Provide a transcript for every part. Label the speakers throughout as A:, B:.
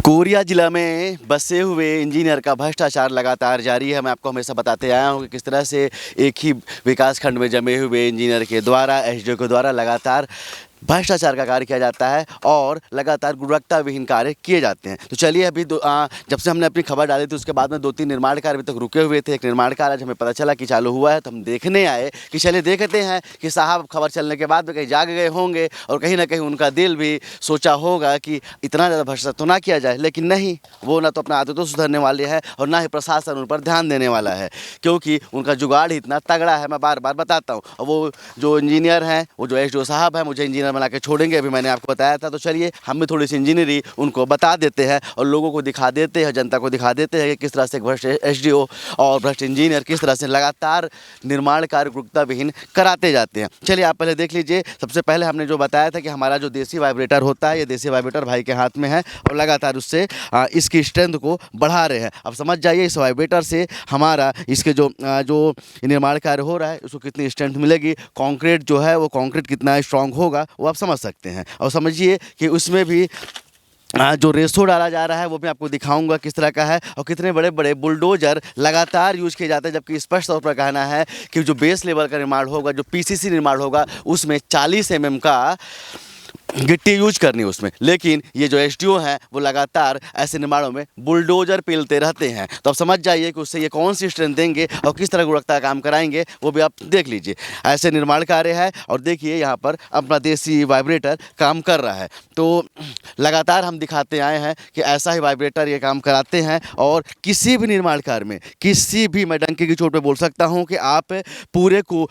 A: Korea जिला में बसे हुए इंजीनियर का भ्रष्टाचार लगातार जारी है। मैं आपको हमेशा बताते आया हूँ कि किस तरह से एक ही विकास खंड में जमे हुए इंजीनियर के द्वारा एसडीओ के द्वारा लगातार भ्रष्टाचार का कार्य किया जाता है और लगातार गुणवत्ता विहीन कार्य किए जाते हैं। तो चलिए अभी जब से हमने अपनी खबर डाली थी उसके बाद में 2-3 निर्माण कार्य अभी तक रुके हुए थे। एक निर्माण कार्य आज हमें पता चला कि चालू हुआ है, तो हम देखने आए कि चलिए देखते हैं कि साहब खबर चलने के बाद में कहीं जाग गए होंगे और कहीं ना कहीं उनका दिल भी सोचा होगा कि इतना ज़्यादा भ्रष्टाचार तो ना किया जाए। लेकिन नहीं, वो ना तो अपना आदतों सुधरने वाले हैं और ना ही प्रशासन उन पर ध्यान देने वाला है, क्योंकि उनका जुगाड़ ही इतना तगड़ा है। मैं बार बार बताता हूँ। और वो जो इंजीनियर हैं, वो जो एसडीओ साहब हैं, मुझे इंजीनियर बना के छोड़ेंगे, अभी मैंने आपको बताया था। तो चलिए हम भी थोड़ी सी इंजीनियरी उनको बता देते हैं और लोगों को दिखा देते हैं, जनता को दिखा देते हैं कि किस तरह से भ्रष्ट एसडीओ और भ्रष्ट इंजीनियर किस तरह से लगातार निर्माण कार्य गुणवत्ता विहीन कराते जाते हैं। चलिए आप पहले देख लीजिए। सबसे पहले हमने जो बताया था कि हमारा जो देसी वाइब्रेटर होता है, ये देसी वाइब्रेटर भाई के हाथ में है और लगातार उससे इसकी स्ट्रेंथ को बढ़ा रहे हैं। अब समझ जाइए इस वाइब्रेटर से हमारा इसके जो निर्माण कार्य हो रहा है उसको कितनी स्ट्रेंथ मिलेगी, कंक्रीट जो है वो कंक्रीट कितना स्ट्रांग होगा, वो आप समझ सकते हैं। और समझिए कि उसमें भी जो रेसो डाला जा रहा है वो भी आपको दिखाऊंगा किस तरह का है और कितने बड़े बड़े बुलडोजर लगातार यूज किए जाते हैं। जबकि स्पष्ट तौर पर कहना है कि जो बेस लेवल का निर्माण होगा, जो पीसीसी निर्माण होगा, उसमें 40 mm का गिट्टी यूज करनी है उसमें। लेकिन ये जो एसडीओ हैं वो लगातार ऐसे निर्माणों में बुलडोजर पेलते रहते हैं। तो आप समझ जाइए कि उससे ये कौन सी स्ट्रेंथ देंगे और किस तरह गुणवत्ता काम कराएंगे, वो भी आप देख लीजिए। ऐसे निर्माण कार्य है और देखिए यहाँ पर अपना देसी वाइब्रेटर काम कर रहा है। तो लगातार हम दिखाते आए हैं कि ऐसा ही वाइब्रेटर ये काम कराते हैं। और किसी भी निर्माण कार्य में, किसी भी, मैं डंके की चोट पे बोल सकता हूँ कि आप पूरे को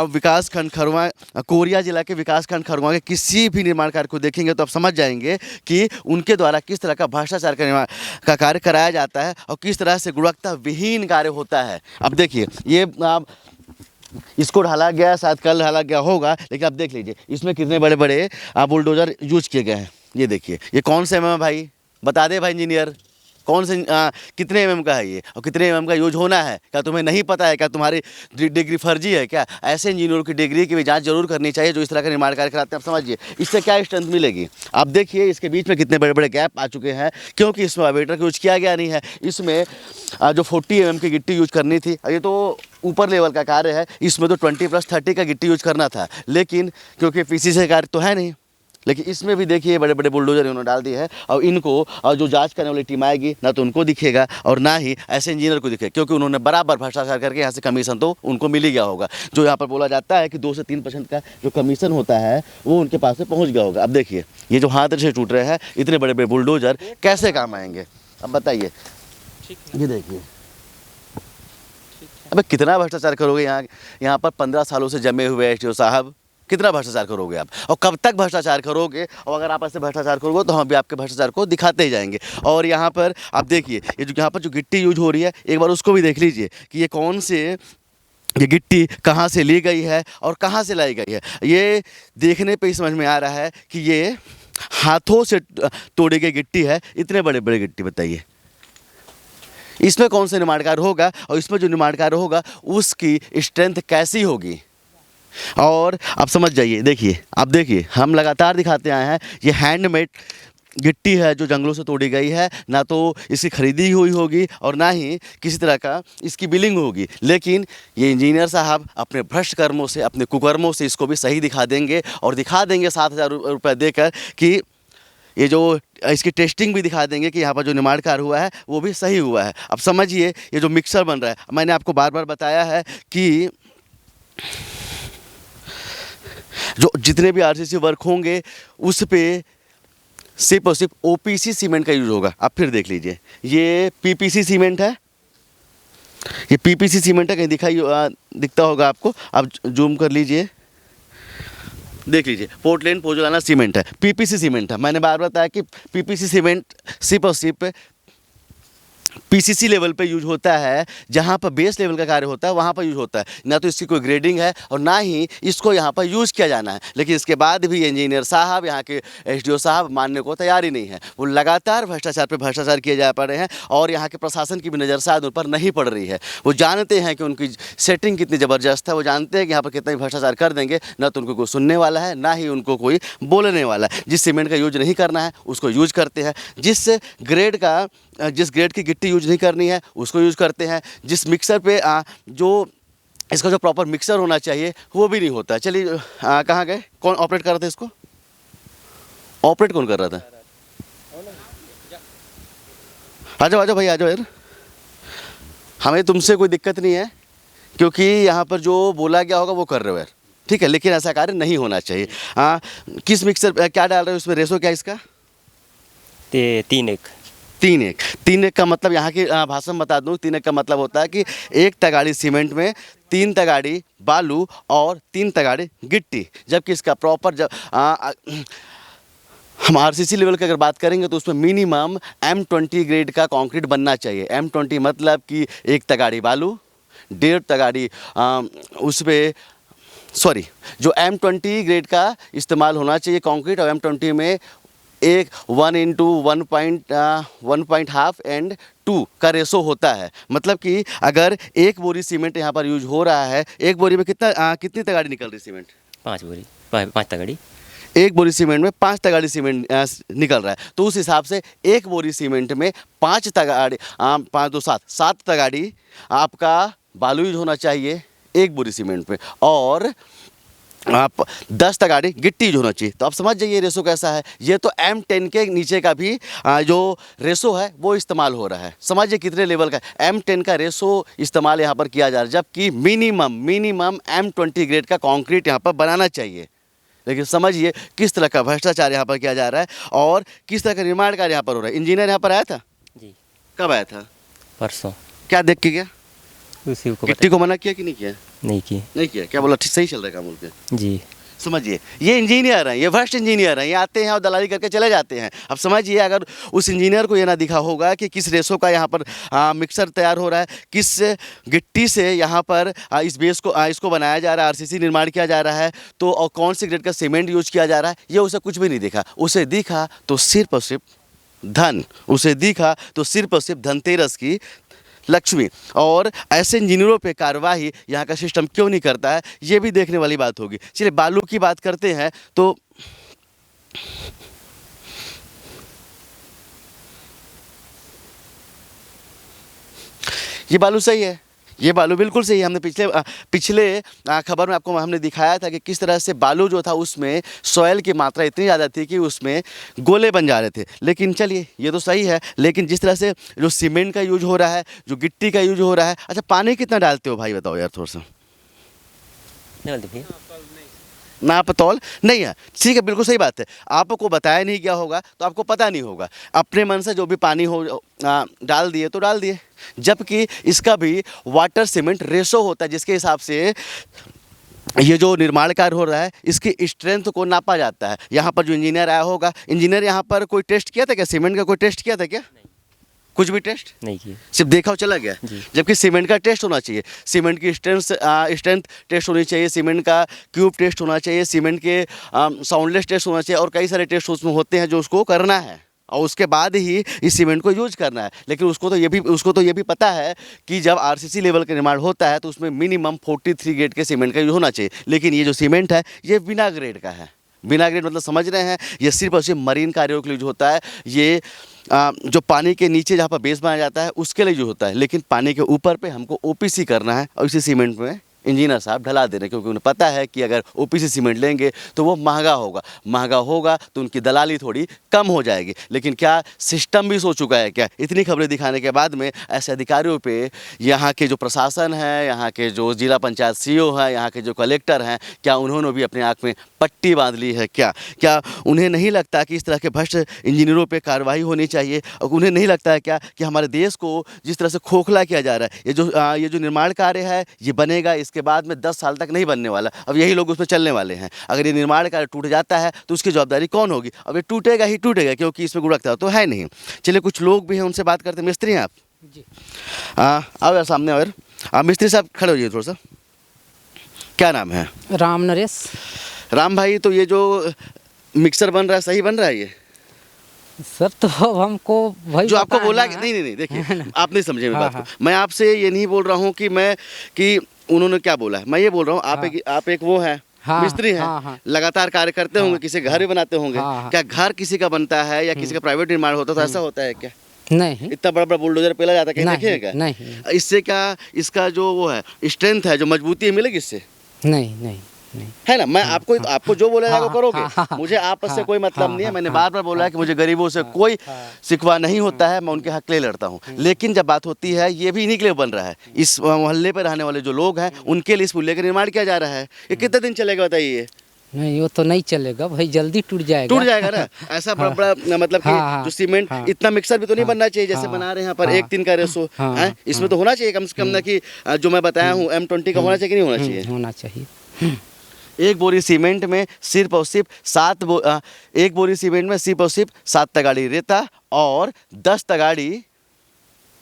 A: विकास खंड खरवा, कोरिया जिला के विकास खंड खरवा के किसी भी निर्माण कार्य को देखेंगे तो आप समझ जाएंगे कि उनके द्वारा किस तरह का भ्रष्टाचार का कार्य कराया जाता है और किस तरह से गुणवत्ता विहीन कार्य होता है। अब देखिए ये इसको ढाला गया, शायद कल ढाला गया होगा, लेकिन आप देख लीजिए इसमें कितने बड़े बड़े बुलडोजर यूज किए गए हैं। ये देखिए ये कौन से एमएम है भाई, बता दे भाई इंजीनियर, कौन से कितने एमएम का है ये और कितने एमएम का यूज होना है? क्या तुम्हें नहीं पता है? क्या तुम्हारी डिग्री फर्जी है क्या? ऐसे इंजीनियरों की डिग्री की भी जांच जरूर करनी चाहिए जो इस तरह का निर्माण कार्य कराते हैं। आप समझिए इससे क्या स्ट्रेंथ मिलेगी। आप देखिए इसके बीच में कितने बड़े बड़े गैप आ चुके हैं, क्योंकि इसमें वाइब्रेटर का यूज किया गया नहीं है। इसमें जो 40 mm की गिट्टी यूज करनी थी, ये तो ऊपर लेवल का कार्य है, इसमें तो 20+30 का गिट्टी यूज करना था। लेकिन क्योंकि पीसी से कार्य तो है नहीं, लेकिन इसमें भी देखिए बड़े बड़े बुलडोजर इन्होंने डाल दिए हैं। और इनको और जो जांच करने वाली टीम आएगी ना तो उनको दिखेगा और ना ही ऐसे इंजीनियर को दिखेगा, क्योंकि उन्होंने बराबर भ्रष्टाचार करके यहाँ से कमीशन तो उनको मिल ही गया होगा। जो यहाँ पर बोला जाता है कि 2 से 3% का जो कमीशन होता है वो उनके पास से पहुँच गया होगा। अब देखिए ये जो हाथ से टूट रहे हैं, इतने बड़े बड़े बुलडोजर कैसे काम आएंगे? अब बताइए, ये देखिए अबे कितना भ्रष्टाचार करोगे यहाँ पर 15 सालों से जमे हुए एसडीओ साहब, कितना भ्रष्टाचार करोगे आप और कब तक भ्रष्टाचार करोगे? और अगर आप ऐसे भ्रष्टाचार करोगे तो हम भी आपके भ्रष्टाचार को दिखाते ही जाएंगे। और यहाँ पर आप देखिए ये जो यहाँ पर जो गिट्टी यूज हो रही है, एक बार उसको भी देख लीजिए कि ये कौन से ये गिट्टी कहाँ से ली गई है और कहाँ से लाई गई है। ये देखने पे ही समझ में आ रहा है कि ये हाथों से तोड़ी गई गिट्टी है। इतने बड़े बड़े गिट्टी, बताइए इसमें कौन सा निर्माण कार्य होगा और इसमें जो निर्माण कार्य होगा उसकी स्ट्रेंथ कैसी होगी। और आप समझ जाइए, देखिए आप देखिए हम लगातार दिखाते आए हैं ये हैंडमेड गिट्टी है जो जंगलों से तोड़ी गई है। ना तो इसकी खरीदी हुई होगी और ना ही किसी तरह का इसकी बिलिंग होगी। लेकिन ये इंजीनियर साहब अपने भ्रष्ट कर्मों से, अपने कुकर्मों से इसको भी सही दिखा देंगे और दिखा देंगे 7,000 रुपये देकर कि ये जो इसकी टेस्टिंग भी दिखा देंगे कि यहाँ पर जो निर्माण कार्य हुआ है वो भी सही हुआ है। अब समझिए ये जो मिक्सर बन रहा है, मैंने आपको बार बार बताया है कि जो जितने भी आरसीसी वर्क होंगे उस पे सिर्फ और सिर्फ ओपीसी सीमेंट का यूज होगा। आप फिर देख लीजिए ये पीपीसी सीमेंट है, ये पीपीसी सीमेंट है, कहीं दिखता होगा आपको, आप जूम कर लीजिए, देख लीजिए पोर्टलैंड पोजोलाना सीमेंट है, पीपीसी सीमेंट है। मैंने बार बार बताया कि पीपीसी सीमेंट सिर्फ और सिर्फ पीसीसी लेवल पे यूज होता है, जहाँ पर बेस लेवल का कार्य होता है वहाँ पर यूज होता है। ना तो इसकी कोई ग्रेडिंग है और ना ही इसको यहाँ पर यूज किया जाना है। लेकिन इसके बाद भी इंजीनियर साहब, यहाँ के एसडीओ साहब मानने को तैयार ही नहीं है। वो लगातार भ्रष्टाचार पे भ्रष्टाचार किए जा पा रहे हैं और यहाँ के प्रशासन की भी नज़र शायद उन पर नहीं पड़ रही है। वो जानते हैं कि उनकी सेटिंग कितनी ज़बरदस्त है, वो जानते हैं कि यहाँ पर कितना भी भ्रष्टाचार कर देंगे ना तो उनको कोई सुनने वाला है, ना ही उनको कोई बोलने वाला है। जिस सीमेंट का यूज नहीं करना है उसको यूज करते हैं, जिस ग्रेड की गिट्टी यूज नहीं करनी है उसको यूज करते हैं, जिस मिक्सर पे जो इसका जो प्रॉपर मिक्सर होना चाहिए वो भी नहीं होता है। चलिए कहाँ गए, कौन ऑपरेट कर रहा था इसको, ऑपरेट कौन कर रहा था? आ जाओ आ जाओ भाई, आ जाओ यार, हमें तुमसे कोई दिक्कत नहीं है क्योंकि यहाँ पर जो बोला गया होगा वो कर रहे हो यार, ठीक है। लेकिन ऐसा कार्य नहीं होना चाहिए। किस मिक्सर क्या डाल रहे हो उसमें, रेशो क्या इसका? 3:1 का मतलब यहाँ की भाषा में बता दूँ, 3:1 का मतलब होता है कि 1 तगाड़ी सीमेंट में 3 तगाड़ी बालू और 3 तगाड़ी गिट्टी। जबकि इसका प्रॉपर हम आरसीसी लेवल की अगर बात करेंगे तो उसमें मिनिमम M20 ग्रेड का कंक्रीट बनना चाहिए। M20 मतलब कि 1 तगाड़ी बालू, 1.5 तगाड़ी उस पर जो M20 ग्रेड का इस्तेमाल होना चाहिए कंक्रीट, और M20 में 1:1.5 एंड 2 का रेशो होता है। मतलब कि अगर 1 बोरी सीमेंट यहाँ पर यूज हो रहा है, 1 बोरी में कितनी तगाड़ी निकल रही सीमेंट?
B: 5 तगाड़ी।
A: 1 बोरी सीमेंट में 5 तगाड़ी सीमेंट निकल रहा है, तो उस हिसाब से 1 बोरी सीमेंट में 5 तगाड़ी 5 2 7 तगाड़ी आपका बालू यूज होना चाहिए 1 बोरी सीमेंट पे, और आप 10 तगाड़ी गिट्टी यूज होना चाहिए। तो आप समझ जाइए रेशो कैसा है। ये तो M10 के नीचे का भी जो रेशो है वो इस्तेमाल हो रहा है। समझिए कितने लेवल का M10 का रेशो इस्तेमाल यहाँ पर किया जा रहा है, जबकि मिनिमम M20 ग्रेड का कंक्रीट यहाँ पर बनाना चाहिए। लेकिन समझिए किस तरह का भ्रष्टाचार यहाँ पर किया जा रहा है और किस तरह का निर्माण कार्य यहाँ पर हो रहा है। इंजीनियर यहाँ पर आया था
B: जी।
A: कब आया था?
B: परसों।
A: क्या देख के गया?
B: उसी को
A: गिट्टी को मना किया कि नहीं किया?
B: नहीं किया। क्या
A: बोला? ठीक, सही चल रहा है काम उनके? जी।
B: समझिए
A: ये इंजीनियर हैं, ये भ्रष्ट इंजीनियर हैं, ये आते हैं और दलाली करके चले जाते हैं। अब समझिए अगर उस इंजीनियर को ये ना दिखा होगा कि किस रेशो का यहाँ पर मिक्सर तैयार हो रहा है, किस गिट्टी से यहाँ पर इस बेस को इसको बनाया जा रहा है, आरसीसी निर्माण किया जा रहा है, तो और कौन सी ग्रेड का सीमेंट यूज किया जा रहा है, ये उसे कुछ भी नहीं दिखा। उसे दिखा तो सिर्फ और सिर्फ धन, उसे दिखा तो सिर्फ और सिर्फ धनतेरस की लक्ष्मी। और ऐसे इंजीनियरों पे कार्रवाई यहाँ का सिस्टम क्यों नहीं करता है, ये भी देखने वाली बात होगी। चलिए बालू की बात करते हैं तो ये बालू सही है, ये बालू बिल्कुल सही है। हमने पिछले खबर में आपको हमने दिखाया था कि किस तरह से बालू जो था उसमें सॉयल की मात्रा इतनी ज़्यादा थी कि उसमें गोले बन जा रहे थे। लेकिन चलिए ये तो सही है, लेकिन जिस तरह से जो सीमेंट का यूज हो रहा है, जो गिट्टी का यूज हो रहा है, अच्छा पानी कितना डालते हो भाई बताओ यार थोड़ा सा? नापतौल नहीं है, ठीक है, बिल्कुल सही बात है। आपको बताया नहीं गया होगा तो आपको पता नहीं होगा, अपने मन से जो भी पानी हो डाल दिए तो डाल दिए। जबकि इसका भी वाटर सीमेंट रेशो होता है जिसके हिसाब से ये जो निर्माण कार्य हो रहा है इसकी स्ट्रेंथ को नापा जाता है। यहाँ पर जो इंजीनियर आया होगा, इंजीनियर यहाँ पर कोई टेस्ट किया था क्या? सीमेंट का कोई टेस्ट किया था क्या? कुछ भी टेस्ट
B: नहीं किया,
A: सिर्फ देखा और चला गया। जबकि सीमेंट का टेस्ट होना चाहिए, सीमेंट की स्ट्रेंथ टेस्ट होनी चाहिए, सीमेंट का क्यूब टेस्ट होना चाहिए, सीमेंट के साउंडलेस टेस्ट होना चाहिए, और कई सारे टेस्ट उसमें होते हैं जो उसको करना है और उसके बाद ही इस सीमेंट को यूज करना है। लेकिन उसको तो ये भी पता है कि जब आरसीसी लेवल का निर्माण होता है तो उसमें मिनिमम 43 ग्रेड के सीमेंट का यूज होना चाहिए। लेकिन ये जो सीमेंट है ये बिना ग्रेड का है। बिना ग्रेड मतलब समझ रहे हैं, ये सिर्फ और सिर्फ मरीन कार्यों के लिए यूज होता है। ये जो पानी के नीचे जहाँ पर बेस बनाया जाता है उसके लिए यूज होता है। लेकिन पानी के ऊपर पे हमको ओपीसी करना है और इसी सीमेंट में इंजीनियर साहब ढला दे रहे हैं, क्योंकि उन्हें पता है कि अगर ओपीसी सीमेंट लेंगे तो वो महंगा होगा तो उनकी दलाली थोड़ी कम हो जाएगी। लेकिन क्या सिस्टम भी सो चुका है क्या? इतनी खबरें दिखाने के बाद में ऐसे अधिकारियों पे यहाँ के जो प्रशासन है, यहाँ के जो जिला पंचायत सीईओ है, यहाँ के जो कलेक्टर हैं, क्या उन्होंने भी अपने आँख में पट्टी बांध ली है क्या उन्हें नहीं लगता कि इस तरह के भ्रष्ट इंजीनियरों पे कार्रवाई होनी चाहिए? और उन्हें नहीं लगता है क्या कि हमारे देश को जिस तरह से खोखला किया जा रहा है, ये जो निर्माण कार्य है ये बनेगा, इसके बाद में 10 साल तक नहीं बनने वाला। अब यही लोग उसमें चलने वाले हैं। अगर ये निर्माण कार्य टूट जाता है तो उसकी जवाबदारी कौन होगी? अब ये टूटेगा ही टूटेगा, क्योंकि इसमें गुणवत्ता तो है नहीं। चलिए कुछ लोग भी हैं, उनसे बात करते हैं। मिस्त्री हैं आप?
C: जी।
A: आओ यार सामने आओ यार। मिस्त्री साहब खड़े हो जाइए थोड़ा सा। क्या नाम है?
C: राम नरेश।
A: राम भाई, तो ये जो मिक्सर बन रहा है सही बन रहा है ये?
C: सर तो अब हमको भाई
A: जो आपको
C: पता
A: बोला
C: ना।
A: नहीं नहीं नहीं, देखिए आप नहीं समझे मेरी
C: हाँ,
A: बात को। मैं आपसे ये नहीं बोल रहा हूँ कि उन्होंने क्या बोला है। मैं ये बोल रहा हूँ आप एक वो है,
C: हाँ,
A: मिस्त्री हैं,
C: हाँ, हाँ।
A: लगातार कार्य करते होंगे, किसी घर भी बनाते होंगे।
C: हाँ, हाँ।
A: क्या घर किसी का बनता है या किसी का प्राइवेट निर्माण होता है तो ऐसा होता है क्या?
C: नहीं
A: इतना बड़ा बड़ा बुलडोजर पेला जाता है, कहीं
C: नहीं,
A: देखे हैं क्या?
C: नहीं।
A: इससे क्या इसका जो वो है स्ट्रेंथ है, जो मजबूती है, मिलेगी इससे,
C: नहीं।
A: है ना? मैं आपको जो बोला जाएगा वो करोगे।
C: हाँ,
A: मुझे आपस से कोई मतलब नहीं है। मैंने बार बार बोला है कि मुझे गरीबों से कोई
C: हाँ।
A: शिकवा नहीं होता है, मैं उनके हक के लिए लड़ता हूँ। लेकिन जब बात होती है, ये भी इन्हीं के लिए बन रहा है, इस मोहल्ले पर रहने वाले जो लोग हैं उनके लिए इस पुलिया का निर्माण किया जा रहा है। ये कितने दिन चलेगा बताइए?
C: नहीं, वो तो नहीं चलेगा भाई, जल्दी टूट जाएगा।
A: टूट जाएगा ना। ऐसा बड़ा बड़ा मतलब कि जो सीमेंट, इतना मिक्सर भी तो नहीं बनना चाहिए जैसे बना रहे हैं यहाँ पर 1:3 का रेशो है। इसमें तो होना चाहिए कम से कम ना कि जो मैं बताया हूँ M20 का होना चाहिए कि नहीं होना चाहिए?
C: होना चाहिए।
A: एक बोरी सीमेंट में सिर्फ और सिर्फ एक बोरी सीमेंट में सिर्फ और सिर्फ 7 तगाड़ी रेता और 10 तगाड़ी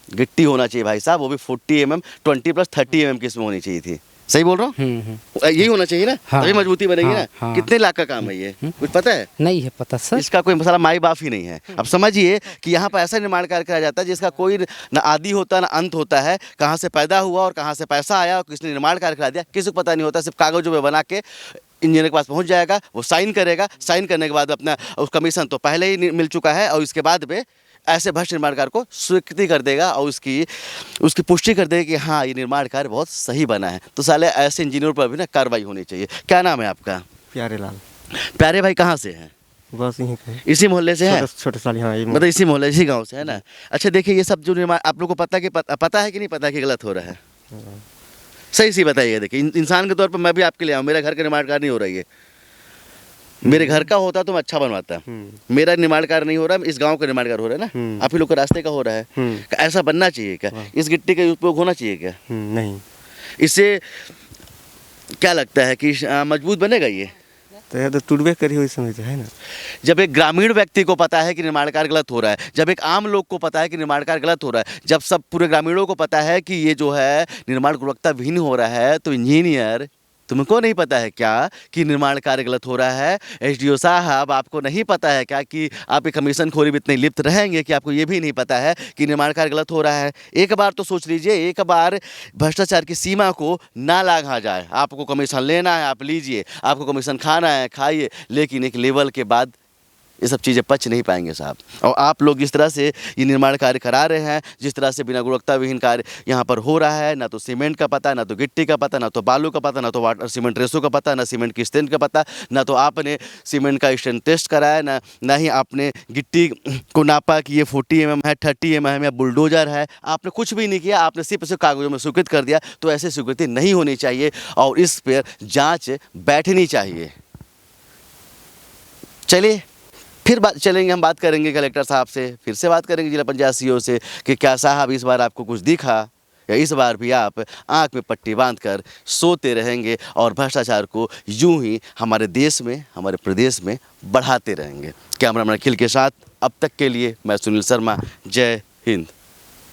A: गिट्टी होना चाहिए भाई साहब। वो भी 40 mm 20 + 30 mm की इसमें होनी चाहिए थी। सही बोल रहा हूँ? यही होना चाहिए ना,
C: हाँ,
A: तभी मजबूती बनेगी ना।
C: हाँ।
A: कितने लाख का काम है ये, कुछ पता है?
C: नहीं है पता सर।
A: इसका कोई मसाला माई बाप ही नहीं है। अब समझिए कि यहाँ पर ऐसा निर्माण कार्य कराया जाता है जिसका कोई ना आदि होता ना अंत होता है। कहाँ से पैदा हुआ और कहाँ से पैसा आया और किसने निर्माण कार्य करा दिया, किसी को पता नहीं होता। सिर्फ कागजों में बना के इंजीनियर के पास पहुँच जाएगा, वो साइन करेगा। साइन करने के बाद अपना उस कमीशन तो पहले ही मिल चुका है और इसके बाद में ऐसे भ्रष्ट निर्माण कार्य को स्वीकृति कर देगा और उसकी पुष्टि कर देगा कि हाँ, ये निर्माण कार्य बहुत सही बना है। तो साले ऐसे इंजीनियर पर भी ना कार्रवाई होनी चाहिए। क्या नाम है आपका?
B: प्यारे लाल।
A: प्यारे भाई कहाँ से हैं?
B: बस यहीं पे
A: इसी मोहल्ले से है?
B: छोटे साल यहाँ
A: मतलब इसी मोहल्ले, इसी गांव से है ना? अच्छा देखिए, ये सब जो निर्माण आप लोग को पता है कि नहीं पता कि गलत हो रहा है? सही बताइए। देखिए, इंसान के तौर पर मैं भी आपके लिए आऊँ, मेरा घर का निर्माण कार्य नहीं हो रहा है। मेरे घर का होता तो मैं अच्छा बनवाता। मेरा निर्माण कार्य नहीं हो रहा, इस गांव का निर्माण कार्य हो रहा है ना। आप ही लोग के रास्ते का हो रहा है। ऐसा बनना चाहिए क्या? इस गिट्टी का उपयोग होना चाहिए क्या?
B: नहीं।
A: इससे क्या लगता है कि मजबूत बनेगा ये?
B: तो ये तो टूटबे करी हुई समझ है ना।
A: जब एक ग्रामीण व्यक्ति को पता है कि निर्माण कार्य गलत हो रहा है, जब एक आम लोग को पता है कि निर्माण कार्य गलत हो रहा है, जब सब पूरे ग्रामीणों को पता है कि ये जो है निर्माण गुणवत्ता विहीन हो रहा है, तो इंजीनियर तुमको नहीं पता है क्या कि निर्माण कार्य गलत हो रहा है? SDO साहब, आपको नहीं पता है क्या कि आपके कमीशन खोरी में इतने लिप्त रहेंगे कि आपको ये भी नहीं पता है कि निर्माण कार्य गलत हो रहा है? एक बार तो सोच लीजिए, एक बार भ्रष्टाचार की सीमा को ना लांघा जाए। आपको कमीशन लेना है, आप लीजिए। आपको कमीशन खाना है, खाइए। लेकिन एक लेवल के बाद ये सब चीज़ें पच नहीं पाएंगे साहब। और आप लोग जिस तरह से ये निर्माण कार्य करा रहे हैं, जिस तरह से बिना गुणवत्ता विहीन कार्य यहाँ पर हो रहा है, ना तो सीमेंट का पता, ना तो गिट्टी का पता, ना तो बालू का पता, ना तो वाटर सीमेंट रेशो का पता, ना सीमेंट की स्ट्रेंथ का पता, ना तो आपने सीमेंट का स्ट्रेंथ टेस्ट कराया, ना ही आपने गिट्टी को नापा कि ये 40 mm है, 30 mm है या बुलडोजर है। आपने कुछ भी नहीं किया, आपने सिर्फ कागजों में स्वीकृत कर दिया। तो ऐसी स्वीकृति नहीं होनी चाहिए और इस पर जाँच बैठनी चाहिए। चलिए फिर चलेंगे, हम बात करेंगे कलेक्टर साहब से, फिर से बात करेंगे जिला पंचायत CO से कि क्या साहब इस बार आपको कुछ दिखा या इस बार भी आप आंख में पट्टी बांधकर सोते रहेंगे और भ्रष्टाचार को यूं ही हमारे देश में, हमारे प्रदेश में बढ़ाते रहेंगे। कैमरामैन अखिल के साथ अब तक के लिए मैं सुनील शर्मा। जय हिंद।